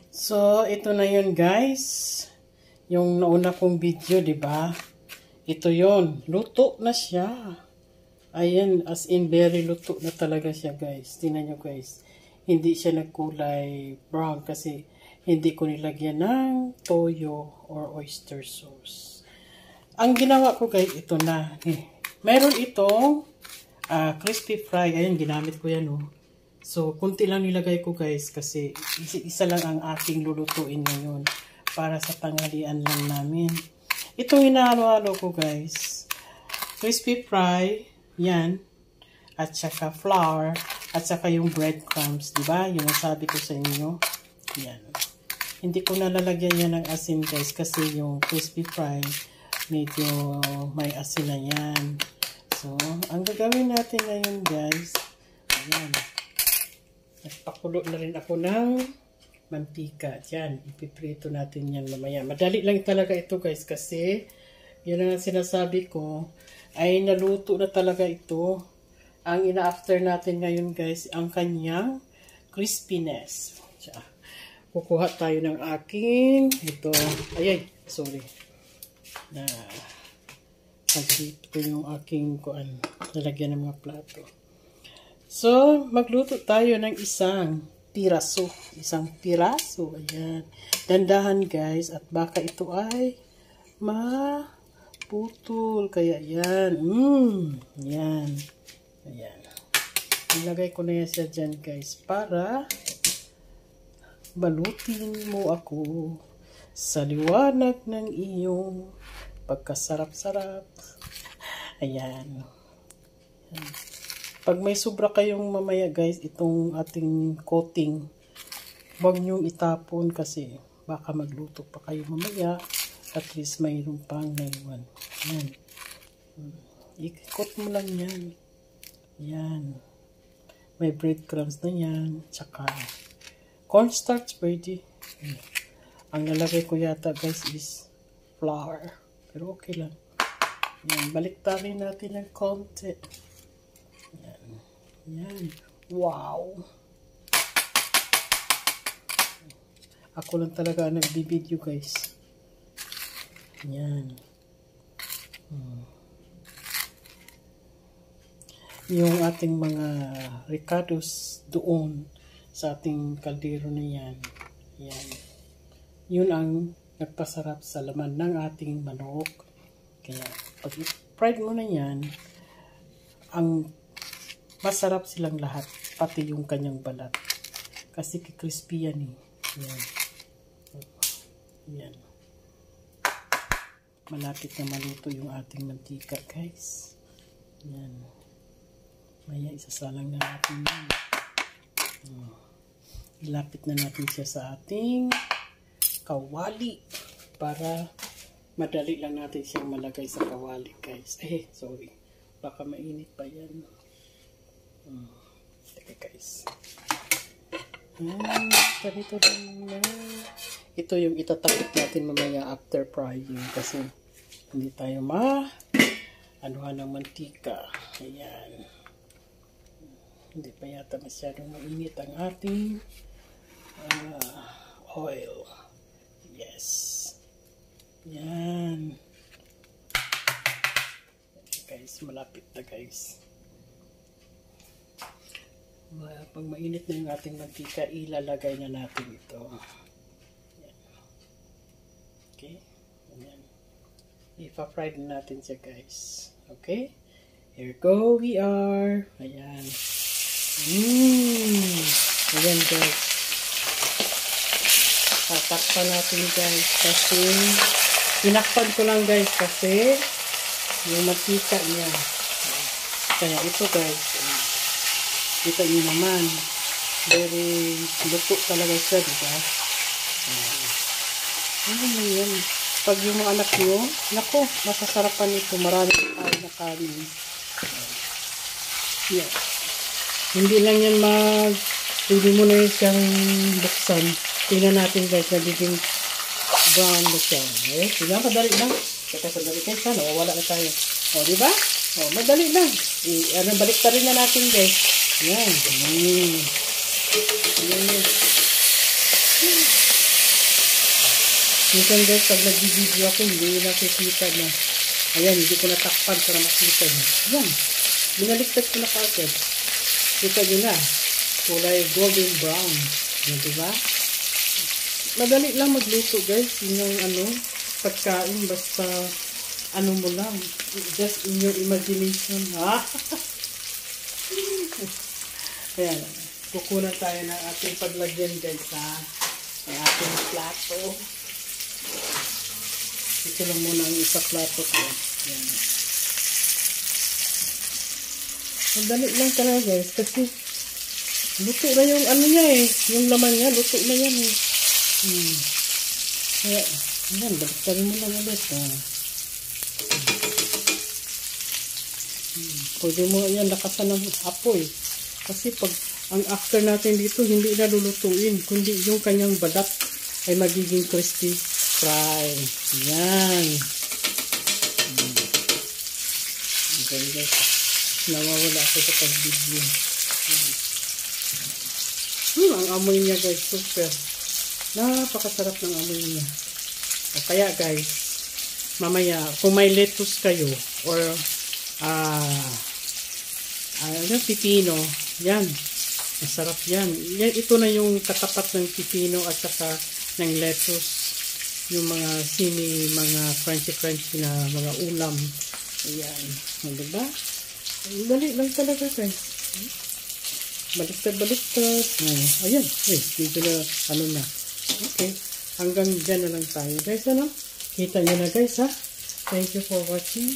So, ito na yun guys. Yung nauna kong video, di ba? Ito yun. Luto na siya. Ayan, as in very luto na talaga siya guys. Tingnan nyo guys. Hindi siya nagkulay brown kasi hindi ko nilagyan ng toyo or oyster sauce. Ang ginawa ko guys, ito na. Meron itong crispy fry. Ayan, ginamit ko yan oh. So, kunti lang nilagay ko guys kasi isa lang ang aking lulutuin ngayon para sa tanghalian lang namin. Itong hinahalo-halo ko guys, crispy fry, yan, at saka flour, at saka yung breadcrumbs, diba? Yung nasabi ko sa inyo, yan. Hindi ko nalalagyan yan ng asin guys kasi yung crispy fry, medyo may asin na yan. So, ang gagawin natin ngayon guys, ayan. Nagpakulo na rin ako ng mantika. Yan, ipiprito natin yan mamaya. Madali lang talaga ito guys kasi yun ang sinasabi ko ay naluto na talaga ito. Ang ina-after natin ngayon guys, ang kanyang crispiness. Kukuha tayo ng aking ito. Ayay, sorry. Pag-dip ko yung aking kuan, lalagyan ng mga plato. So, magluto tayo ng isang piraso. Isang piraso. Ayan. Dandahan guys. At baka ito ay maputol. Kaya yan. Yan. Ayan. Ilagay ko na yan siya dyan guys. Para balutin mo ako sa liwanag ng iyong pagkasarap-sarap. Ayan. Ayan. Pag may sobra kayong mamaya guys, itong ating coating, huwag nyong itapon kasi baka magluto pa kayo mamaya. At least mayroon pang naiwan. Yan. Ikot mo lang yan. Yan. May breadcrumbs na yan. Tsaka cornstarch pwede. Ang nalagay ko yata guys is flour. Pero okay lang. Yan. Baliktarin natin ng konti. Yan. Yan. Wow. Ako lang talaga nagbibideo guys. Yan. Yung ating mga ricados doon sa ating kaldero na yan. Yan. Yun ang nagpasarap sa laman ng ating manok. Kaya pag fried mo na yan, ang masarap silang lahat, pati yung kanyang balat. Kasi crispy yan eh. Yan. Yan. Malapit na maluto yung ating mantika guys. Yan. Maya isasalang na natin yan. Ilapit na natin siya sa ating kawali para madali lang natin siyang malagay sa kawali guys. Sorry. Baka mainit pa yan. Teka guys. Ito yung itatapit natin mamaya after frying kasi hindi tayo anuhan ng mantika. Ayan. Hindi pa yata masyadong mainit ang ating oil. Yes. Yan. Guys, malapit na guys. Pag mainit na yung ating mantika, ilalagay na natin ito. Yan. Okay? Ayan. Ipa-fry na natin siya guys. Okay? Here go we are. Ayan. Ayan guys. Tatakpan natin guys kasi pinakpan ko lang guys kasi yung mantika niya. Kaya ito guys, kita nyo naman, very luto talaga siya, diba? Ano na yan? Pag yung mga anak nyo, nako, masasarapan ito, maraming kain na kanin. Yeah. Hindi lang yan pwede mo na siyang buksan. Tingnan natin guys, nagiging brown na siya. Tingnan, madali lang. Kaya sandali guys, wala na tayo. Diba? Madali lang. Balik ta rin na natin guys. Yan. Yan. Minsan guys, pag nag-video ako, hindi nakikita na. Ayan, hindi ko natakpan para makita nyo. Ayan, binaliktad ko na kaagad. Kita nyo na, kulay golden brown. Yan, diba? Madali lang magluto guys. Yun yung pagkain, basta ano mo lang. Just in your imagination, ha? Ayan, kukunan tayo ng ating paglagyan guys, ha? Ang ating plato. Ito lang muna ang isa plato ko. Ayan. Madali lang talaga guys, kasi luto na yung niya eh. Yung laman niya, luto na yan eh. Kaya, ayan, baliktarin mo lang ulit. Pwede mo yan lakasan ng apoy. Kasi pag ang after natin dito, hindi na lulutuin, kundi yung kanyang balat ay magiging crispy fry. Yan. Okay guys. Nawawala ako sa pag-video. Ang amoy niya guys, super. Napakasarap ng amoy niya. O kaya guys, mamaya, kung may lettuce kayo, or pipino, yan. Masarap yan. Ito na yung katapat ng pipino at saka ng lettuce. Yung mga mga crunchy-crunchy na mga ulam. Ayan. Diba? Dali lang talaga guys. Baliktad-baliktad. Ayan. Dito na, na. Okay. Hanggang dyan na lang tayo. Guys, kita nyo na guys, ha? Thank you for watching.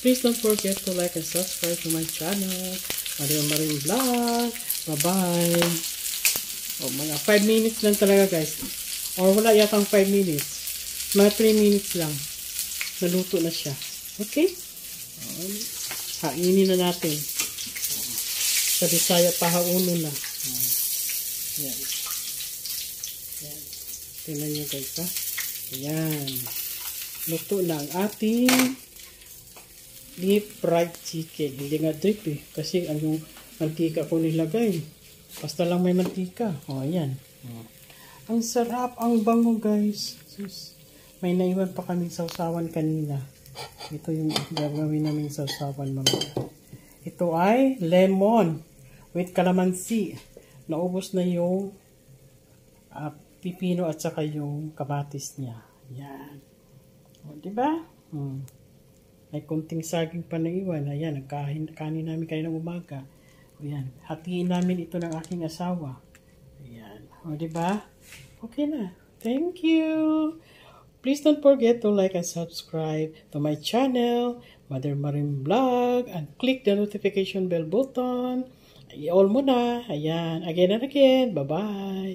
Please don't forget to like and subscribe to my channel. Maring Vlog. Bye-bye. Mga 5 minutes lang talaga guys. Or wala yatang 5 minutes. Mga 3 minutes lang. Naluto na siya. Okay? Kainin na natin. Sa Bisaya, pahauno na. Yan. Yan. Tingnan nyo guys, ha? Yan. Luto na ang ating deep fried chicken. Hindi nga deep eh. Kasi yung mantika ko nilagay. Basta lang may mantika. Ayan. Ang sarap, ang bango guys. Sus. May naiwan pa kaming sausawan kanina. Ito yung gagawin namin sausawan mamaya. Ito ay lemon with calamansi. Naubos na yung pipino at saka yung kamatis niya. Ayan. Diba? May kunting saging pa naiwan. Ayan, kanin namin kanina umaga. Ayan, hatiin namin ito ng aking asawa. Ayan. Diba? Okay na. Thank you. Please don't forget to like and subscribe to my channel, Mother Marim Vlog, and click the notification bell button. All mo na. Ayan. Again and again. Bye-bye.